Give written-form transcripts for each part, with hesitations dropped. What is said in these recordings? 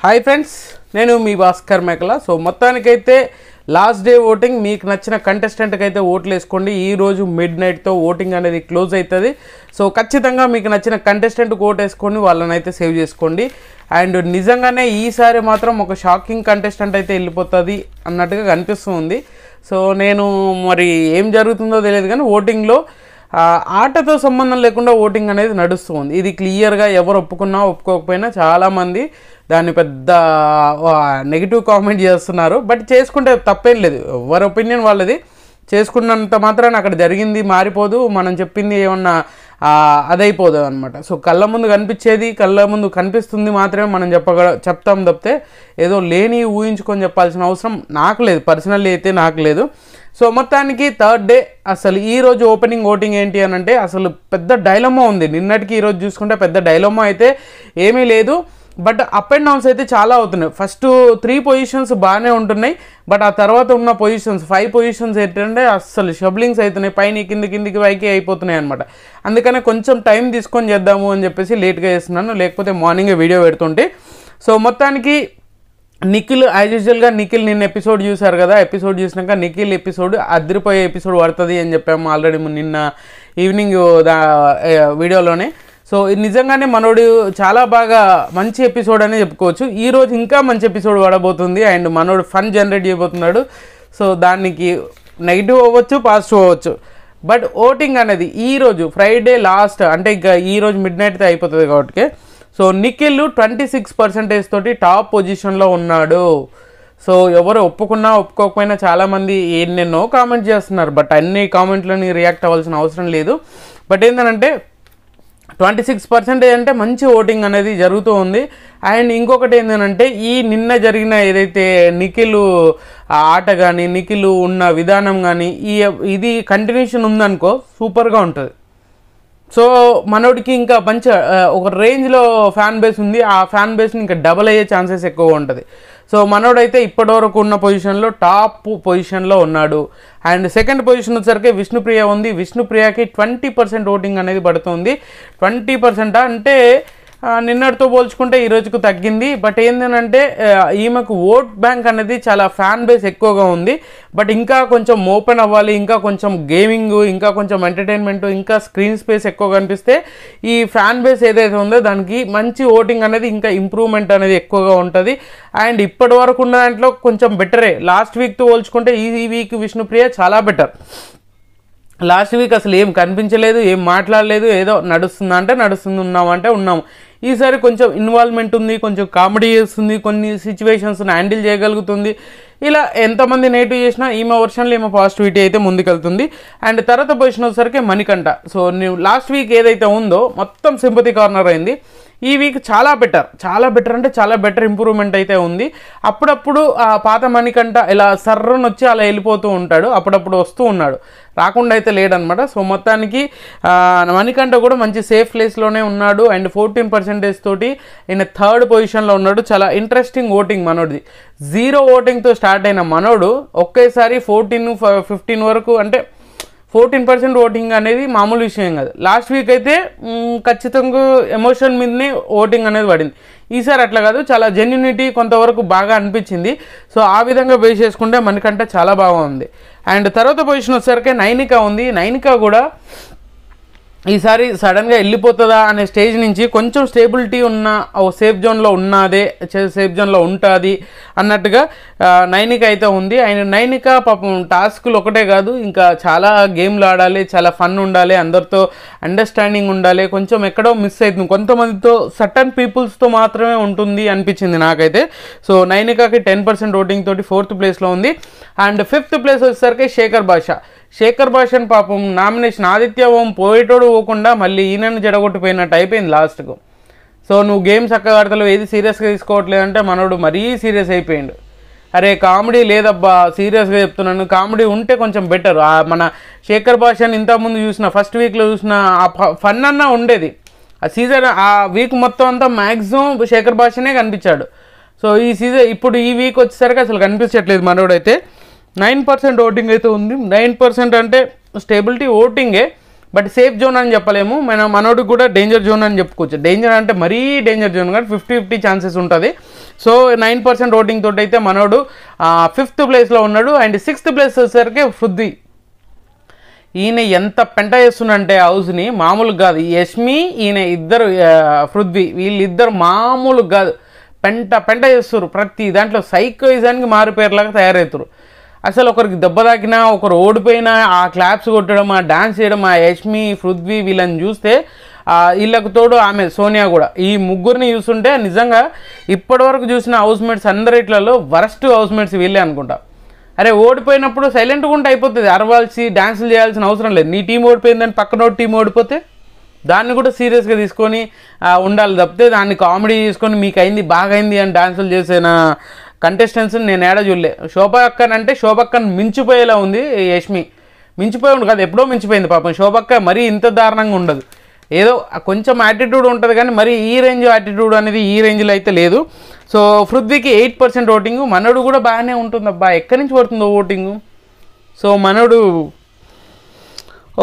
Hi friends, నేను మీ భాస్కర్ మేకల. So మొత్తానికైతే లాస్ట్ డే ఓటింగ్. మీకు నచ్చిన కంటెస్టెంట్కి అయితే ఓట్లు వేసుకోండి. ఈరోజు మిడ్ నైట్తో ఓటింగ్ అనేది క్లోజ్ అవుతుంది. సో ఖచ్చితంగా మీకు నచ్చిన కంటెస్టెంట్కి ఓటు వేసుకొని వాళ్ళని అయితే సేవ్ చేసుకోండి. అండ్ నిజంగానే ఈసారి మాత్రం ఒక షాకింగ్ కంటెస్టెంట్ అయితే వెళ్ళిపోతుంది అన్నట్టుగా కనిపిస్తుంది. సో నేను మరి ఏం జరుగుతుందో తెలియదు, కానీ ఓటింగ్లో ఆటతో సంబంధం లేకుండా ఓటింగ్ అనేది నడుస్తూ ఉంది. ఇది క్లియర్గా ఎవరు ఒప్పుకున్నా ఒప్పుకోకపోయినా చాలామంది దాన్ని పెద్ద నెగిటివ్ కామెంట్ చేస్తున్నారు. బట్ చేసుకుంటే తప్పేం లేదు, ఎవరి ఒపీనియన్ వాళ్ళది. చేసుకున్నంత మాత్రాన అక్కడ జరిగింది మారిపోదు, మనం చెప్పింది ఏమన్నా అదైపోదు అనమాట. సో కళ్ళ ముందు కనిపించేది, కళ్ళ ముందు కనిపిస్తుంది మాత్రమే మనం చెప్తాం తప్పితే ఏదో లేని ఊహించుకొని చెప్పాల్సిన అవసరం నాకు లేదు, పర్సనల్లీ అయితే నాకు లేదు. సో మొత్తానికి థర్డ్ డే అసలు ఈరోజు ఓపెనింగ్ ఓటింగ్ ఏంటి అని అంటే అసలు పెద్ద డైలమా ఉంది. నిన్నటికి ఈరోజు చూసుకుంటే పెద్ద డైలమా అయితే ఏమీ లేదు. బట్ అప్ అండ్ డౌన్స్ అయితే చాలా అవుతున్నాయి. ఫస్ట్ 3 పొజిషన్స్ బాగానే ఉంటున్నాయి, బట్ ఆ తర్వాత ఉన్న పొజిషన్స్ 5 పొజిషన్స్ ఏంటంటే అసలు షబ్లింగ్స్ అవుతున్నాయి, పైన కిందికి పైకి అయిపోతున్నాయి అనమాట. అందుకనే కొంచెం టైం తీసుకొని చేద్దాము అని చెప్పేసి లేట్గా చేస్తున్నాను, లేకపోతే మార్నింగే వీడియో పెడుతుంటే. సో మొత్తానికి నిఖిల్ యాజ్ యూజువల్గా నిఖిల్ నిన్న ఎపిసోడ్ చూశారు కదా, ఎపిసోడ్ చూసినాక నిఖిల్ ఎపిసోడ్ అదిరిపోయే ఎపిసోడ్ పడుతుంది అని చెప్పాము ఆల్రెడీ నిన్న ఈవినింగ్ వీడియోలోనే. సో నిజంగానే మనోడు చాలా బాగా మంచి ఎపిసోడ్ అని చెప్పుకోవచ్చు. ఈరోజు ఇంకా మంచి ఎపిసోడ్ పడబోతుంది అండ్ మనోడు ఫన్ జనరేట్ చేయబోతున్నాడు. సో దానికి నెగిటివ్ అవ్వచ్చు, పాజిటివ్ అవ్వచ్చు. బట్ ఓటింగ్ అనేది ఈరోజు ఫ్రైడే లాస్ట్, అంటే ఇంకా ఈరోజు మిడ్ నైట్తో అయిపోతుంది కాబట్టి. సో నిఖిల్ 26% తోటి టాప్ పొజిషన్లో ఉన్నాడు. సో ఎవరు ఒప్పుకున్నా ఒప్పుకోకపోయినా చాలామంది ఎన్నెన్నో కామెంట్ చేస్తున్నారు, బట్ అన్ని కామెంట్లని రియాక్ట్ అవ్వాల్సిన అవసరం లేదు. బట్ ఏంటంటే 26% అంటే మంచి ఓటింగ్ అనేది జరుగుతూ ఉంది. అండ్ ఇంకొకటి ఏంటంటే ఈ నిన్న జరిగిన ఏదైతే నిఖిల్ ఆట కానీ నిఖిల్ ఉన్న విధానం కానీ ఇది కంటిన్యూషన్ ఉందనుకో సూపర్గా ఉంటుంది. సో మనోడికి ఇంకా మంచి ఒక రేంజ్లో ఫ్యాన్ బేస్ ఉంది, ఆ ఫ్యాన్ బేస్ని ఇంకా డబల్ అయ్యే ఛాన్సెస్ ఎక్కువ ఉంటుంది. సో మనోడైతే ఇప్పటివరకు ఉన్న పొజిషన్లో టాప్ పొజిషన్లో ఉన్నాడు. అండ్ సెకండ్ పొజిషన్ వచ్చేసరికి విష్ణుప్రియ ఉంది. విష్ణుప్రియకి 20% ఓటింగ్ అనేది పడుతుంది. 20% అంటే నిన్నటితో పోల్చుకుంటే ఈరోజుకు తగ్గింది. బట్ ఏంటంటే ఈమెకు ఓట్ బ్యాంక్ అనేది చాలా ఫ్యాన్ బేస్ ఎక్కువగా ఉంది. బట్ ఇంకా కొంచెం ఓపెన్ అవ్వాలి, ఇంకా కొంచెం గేమింగ్, ఇంకా కొంచెం ఎంటర్టైన్మెంట్, ఇంకా స్క్రీన్ స్పేస్ ఎక్కువ కనిపిస్తే ఈ ఫ్యాన్ బేస్ ఏదైతే ఉందో దానికి మంచి ఓటింగ్ అనేది ఇంకా ఇంప్రూవ్మెంట్ అనేది ఎక్కువగా ఉంటుంది. అండ్ ఇప్పటి వరకు ఉన్న దాంట్లో కొంచెం బెటరే. లాస్ట్ వీక్తో పోల్చుకుంటే ఈ వీక్ విష్ణుప్రియ చాలా బెటర్. లాస్ట్ వీక్ అసలు ఏం కనిపించలేదు, ఏం మాట్లాడలేదు, ఏదో నడుస్తుందా అంటే నడుస్తుంది, ఉన్నామంటే ఉన్నాము. ఈసారి కొంచెం ఇన్వాల్వ్మెంట్ ఉంది, కొంచెం కామెడీ చేస్తుంది, కొన్ని సిచ్యువేషన్స్ని హ్యాండిల్ చేయగలుగుతుంది. ఇలా ఎంతమంది నెగిటివ్ చేసినా ఈమె వర్షన్లో ఈమె పాజిటివిటీ అయితే ముందుకెళ్తుంది. అండ్ తర్వాత పొజిషన్ వచ్చేసరికి మణికంఠ. సో నువ్వు లాస్ట్ వీక్ ఏదైతే ఉందో మొత్తం సింపతి కార్నర్ అయింది. ఈ వీక్ చాలా బెటర్ అంటే చాలా బెటర్ ఇంప్రూవ్మెంట్ అయితే ఉంది. అప్పుడప్పుడు ఆ పాత మణికంఠ ఇలా సర్రను వచ్చి అలా వెళ్ళిపోతూ ఉంటాడు, అప్పుడప్పుడు వస్తూ ఉన్నాడు, రాకుండా అయితే లేడనమాట. సో మొత్తానికి మణికంఠ కూడా మంచి సేఫ్ ప్లేస్లోనే ఉన్నాడు. అండ్ 14% తోటి ఈయన థర్డ్ పొజిషన్లో ఉన్నాడు. చాలా ఇంట్రెస్టింగ్ ఓటింగ్ మనోడిది. 0 ఓటింగ్తో స్టార్ట్ అయిన మనోడు ఒకేసారి 14-15 వరకు, అంటే 14% ఓటింగ్ అనేది మామూలు విషయం కాదు. లాస్ట్ వీక్ అయితే ఖచ్చితంగా ఎమోషన్ మీదనే ఓటింగ్ అనేది పడింది. ఈసారి అట్లా కాదు, చాలా జెన్యూనిటీ కొంతవరకు బాగా అనిపించింది. సో ఆ విధంగా బేస్ చేసుకుంటే మనకంటే చాలా బాగుంది. అండ్ తర్వాత పొజిషన్ వచ్చేసరికి నైనిక ఉంది. నైనిక కూడా ఈసారి సడన్గా వెళ్ళిపోతుందా అనే స్టేజ్ నుంచి కొంచెం స్టేబిలిటీ ఉన్న సేఫ్ జోన్లో ఉంటుంది అన్నట్టుగా నైనిక అయితే ఉంది. ఆయన నైనిక పాపం టాస్క్లు ఒకటే కాదు, ఇంకా చాలా గేమ్లు ఆడాలి, చాలా ఫన్ ఉండాలి, అందరితో అండర్స్టాండింగ్ ఉండాలి. కొంచెం ఎక్కడో మిస్ అవుతుంది, కొంతమందితో సర్టన్ పీపుల్స్తో మాత్రమే ఉంటుంది అనిపించింది నాకైతే. సో నైనికకి 10% ఓటింగ్ తోటి 4th ప్లేస్లో ఉంది. అండ్ 5th ప్లేస్ వచ్చేసరికి శేఖర్ భాషన్ పాపం నామినేషన్ ఆదిత్య ఓం పోయేటోడు పోకుండా మళ్ళీ ఈయనను జడగొట్టిపోయినట్టు అయిపోయింది లాస్ట్కు. సో నువ్వు గేమ్ చక్కగా ఆడతలేవు, ఏది సీరియస్గా తీసుకోవట్లేదంటే మనోడు మరీ సీరియస్ అయిపోయిండు. అరే కామెడీ లేదబ్బా, సీరియస్గా చెప్తున్నాను, కామెడీ ఉంటే కొంచెం బెటర్. మన శేఖర్ భాషన్ ఇంతకుముందు చూసిన ఫస్ట్ వీక్లో చూసిన ఆ ఫన్ అన్నా ఉండేది. ఆ సీజన్ ఆ వీక్ మొత్తం అంతా మ్యాక్సిమం శేఖర్ భాషనే కనిపించాడు. సో ఈ సీజన్ ఇప్పుడు ఈ వీక్ వచ్చేసరికి అసలు కనిపించట్లేదు మనోడైతే. 9% ఓటింగ్ అయితే ఉంది. 9% అంటే స్టేబిలిటీ ఓటింగే, బట్ సేఫ్ జోన్ అని చెప్పలేము, మనోడికి కూడా డేంజర్ జోన్ అని చెప్పుకోవచ్చు. డేంజర్ అంటే మరీ డేంజర్ జోన్ కానీ 50-50 ఛాన్సెస్ ఉంటుంది. సో 9% ఓటింగ్ తోటి అయితే మనోడు 5th ప్లేస్లో ఉన్నాడు. అండ్ 6th ప్లేస్ వచ్చేసరికి పృథ్వీ. ఈయన ఎంత పెంట చేస్తుందంటే హౌస్ని మామూలు కాదు. యష్మి ఈయన ఇద్దరు పృథ్వీ వీళ్ళిద్దరు మామూలు కాదు, పెంట చేస్తారు. ప్రతి దాంట్లో సైకోయిజానికి మారుపేరులాగా తయారవుతారు. అసలు ఒకరికి దెబ్బ తాకినా, ఒకరు ఓడిపోయినా ఆ క్లాప్స్ కొట్టడం, ఆ డాన్స్ చేయడం, ఆ యష్మి పృథ్వీ వీళ్ళని చూస్తే, వీళ్ళకు తోడు ఆమె సోనియా కూడా, ఈ ముగ్గురిని చూస్తుంటే నిజంగా ఇప్పటివరకు చూసిన హౌస్మేట్స్ అందరిట్లలో వరస్ట్ హౌస్మేట్స్ వీళ్ళే అనుకుంటా. అరే ఓడిపోయినప్పుడు సైలెంట్గా ఉంటే అయిపోతుంది, అరవాల్సి డాన్సులు చేయాల్సిన అవసరం లేదు. నీ టీం ఓడిపోయిందని పక్కన టీం ఓడిపోతే దాన్ని కూడా సీరియస్గా తీసుకొని ఉండాలి తప్పితే దాన్ని కామెడీ చేసుకొని మీకు అయింది బాగా అయింది అని డాన్సులు చేసిన కంటెస్టెంట్స్ని నేను ఏడా చూడలే. శోభక్కను మించిపోయేలా ఉంది యష్మి. మించిపోయి ఉండదు కాదు, ఎప్పుడో మించిపోయింది పాపం. శోభక్క మరీ ఇంత దారుణంగా ఉండదు, ఏదో కొంచెం యాటిట్యూడ్ ఉంటుంది కానీ మరి ఈ రేంజ్ యాటిట్యూడ్ అనేది ఈ రేంజ్లో అయితే లేదు. సో పృథ్వీకి 8% ఓటింగు. మనోడు కూడా బాగానే ఉంటుంది అబ్బా, ఎక్కడి నుంచి పడుతుందో ఓటింగు. సో మనోడు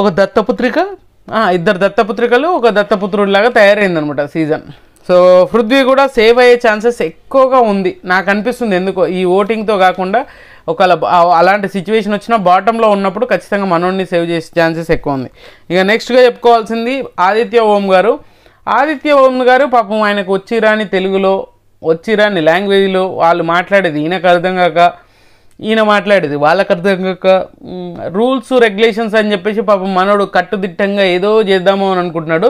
ఒక దత్తపుత్రిక, ఇద్దరు దత్తపుత్రికలు, ఒక దత్తపుత్రుడిలాగా తయారైందనమాట సీజన్. సో పృథ్వీ కూడా సేవ్ అయ్యే ఛాన్సెస్ ఎక్కువగా ఉంది నాకు అనిపిస్తుంది. ఎందుకో ఈ ఓటింగ్తో కాకుండా ఒకవేళ అలాంటి సిచ్యువేషన్ వచ్చినా బాటంలో ఉన్నప్పుడు ఖచ్చితంగా మనోడిని సేవ్ చేసే ఛాన్సెస్ ఎక్కువ ఉంది. ఇక నెక్స్ట్గా చెప్పుకోవాల్సింది ఆదిత్య ఓం గారు. ఆదిత్య ఓం గారు పాపం ఆయనకు వచ్చిరాని తెలుగులో, వచ్చిరాని లాంగ్వేజ్లో వాళ్ళు మాట్లాడేది ఈయనకు అర్థం కాక, ఈయన మాట్లాడేది వాళ్ళకి అర్థం కాక, రూల్స్ రెగ్యులేషన్స్ అని చెప్పేసి పాపం మనోడు కట్టుదిట్టంగా ఏదో చేద్దామో అని అనుకుంటున్నాడు.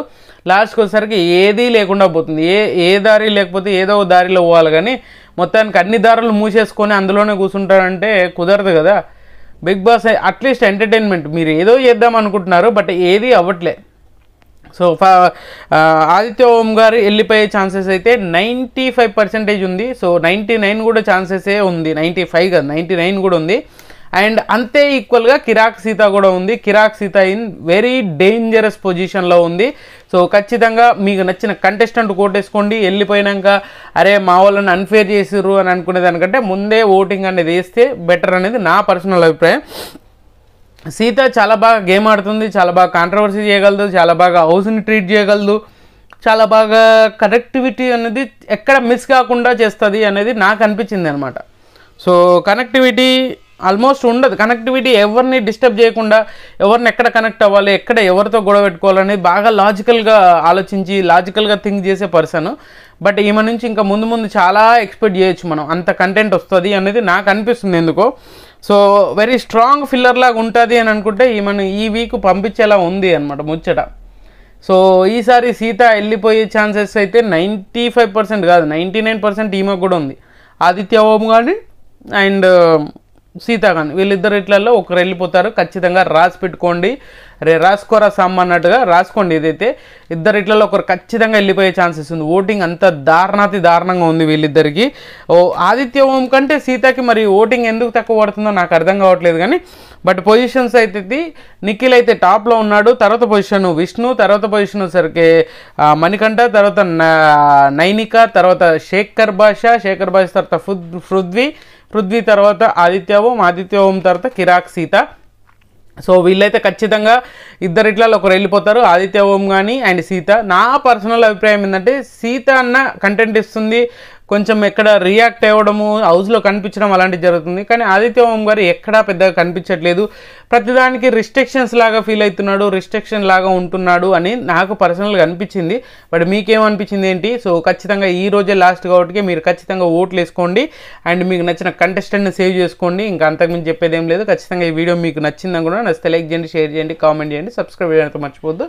లాస్ట్కి వచ్చేసరికి ఏదీ లేకుండా పోతుంది. ఏ దారి లేకపోతే ఏదో ఒక దారిలో పోవాలి కానీ మొత్తానికి అన్ని దారులు మూసేసుకొని అందులోనే కూర్చుంటారంటే కుదరదు కదా. బిగ్ బాస్ అట్లీస్ట్ ఎంటర్టైన్మెంట్ మీరు ఏదో చేద్దాం అనుకుంటున్నారు, బట్ ఏది అవ్వట్లే. సో ఆదిత్య ఓం గారు వెళ్ళిపోయే ఛాన్సెస్ అయితే 95% ఉంది. సో 99 కూడా ఛాన్సెసే ఉంది, 95 కాదు 99 కూడా ఉంది. అండ్ అంతే ఈక్వల్గా కిరాక్ సీత కూడా ఉంది. కిరాక్ సీత ఇన్ వెరీ డేంజరస్ పొజిషన్లో ఉంది. సో ఖచ్చితంగా మీకు నచ్చిన కంటెస్టెంట్ కోటేసుకోండి. వెళ్ళిపోయినాక అరే మా వాళ్ళని అన్ఫేర్ చేసిర్రు అని అనుకునే దానికంటే ముందే ఓటింగ్ అనేది వేస్తే బెటర్ అనేది నా పర్సనల్ అభిప్రాయం. సీత చాలా బాగా గేమ్ ఆడుతుంది, చాలా బాగా కాంట్రవర్సీ చేయగలదు, చాలా బాగా హౌస్ని ట్రీట్ చేయగలదు, చాలా బాగా కనెక్టివిటీ అనేది ఎక్కడ మిస్ కాకుండా చేస్తుంది అనేది నాకు అనిపించింది అనమాట. సో కనెక్టివిటీ ఆల్మోస్ట్ ఉండదు. కనెక్టివిటీ ఎవరిని డిస్టర్బ్ చేయకుండా, ఎవరిని ఎక్కడ కనెక్ట్ అవ్వాలి, ఎక్కడ ఎవరితో గొడవ పెట్టుకోవాలనేది బాగా లాజికల్గా ఆలోచించి లాజికల్గా థింక్ చేసే పర్సన్. బట్ ఈమె నుంచి ఇంకా ముందు చాలా ఎక్స్పెక్ట్ చేయొచ్చు మనం, అంత కంటెంట్ వస్తుంది అనేది నాకు అనిపిస్తుంది ఎందుకో. సో వెరీ స్ట్రాంగ్ ఫిల్లర్ లాగా ఉంటుంది అని అనుకుంటే ఈమెను ఈ వీక్ పంపించేలా ఉంది అనమాట ముచ్చట. సో ఈసారి సీత వెళ్ళిపోయే ఛాన్సెస్ అయితే 95% కాదు 99% ఈమె కూడా ఉంది. ఆదిత్య ఓం కానీ అండ్ సీత కానీ వీళ్ళిద్దరు ఇట్లలో ఒకరు వెళ్ళిపోతారు. ఖచ్చితంగా రాసి పెట్టుకోండి, రాసుకోరా సమ్ అన్నట్టుగా రాసుకోండి. ఏదైతే ఇద్దరు ఇట్లలో ఒకరు ఖచ్చితంగా వెళ్ళిపోయే ఛాన్సెస్ ఉంది. ఓటింగ్ అంత దారుణంగా ఉంది వీళ్ళిద్దరికి. ఆదిత్య ఓం కంటే సీతకి మరి ఓటింగ్ ఎందుకు తక్కువ పడుతుందో నాకు అర్థం కావట్లేదు కానీ, బట్ పొజిషన్స్ అయితే నిఖిల్ అయితే టాప్లో ఉన్నాడు. తర్వాత పొజిషన్ విష్ణు, తర్వాత పొజిషన్ సరికి మణికంఠ, తర్వాత నైనిక, తర్వాత శేఖర్ భాష తర్వాత పృథ్వీ తర్వాత ఆదిత్య ఓం తర్వాత కిరాక్ సీత. సో వీళ్ళైతే ఖచ్చితంగా ఇద్దరు ఇట్లలో ఒకరు వెళ్ళిపోతారు, ఆదిత్య ఓం కానీ అండ్ సీత. నా పర్సనల్ అభిప్రాయం ఏంటంటే సీత అన్న కంటెంట్ ఇస్తుంది, కొంచెం ఎక్కడ రియాక్ట్ అవ్వడము, హౌస్లో కనిపించడం అలాంటివి జరుగుతుంది. కానీ ఆదిత్య ఓం గారు ఎక్కడా పెద్దగా కనిపించట్లేదు, ప్రతిదానికి రిస్ట్రిక్షన్స్ లాగా ఫీల్ అవుతున్నాడు, రిస్ట్రిక్షన్ లాగా ఉంటున్నాడు అని నాకు పర్సనల్గా అనిపించింది. బట్ మీకేమనిపించింది ఏంటి? సో ఖచ్చితంగా ఈ రోజే లాస్ట్ కాబట్టి మీరు ఖచ్చితంగా ఓట్లు వేసుకోండి అండ్ మీకు నచ్చిన కంటెస్టెంట్ని సేవ్ చేసుకోండి. ఇంకా అంతకుమించి చెప్పేది ఏం లేదు. ఖచ్చితంగా ఈ వీడియో మీకు నచ్చిందని కూడా నచ్చితే లైక్ చేయండి, షేర్ చేయండి, కామెంట్ చేయండి, సబ్స్క్రైబ్ చేయడానికి మర్చిపోద్దు.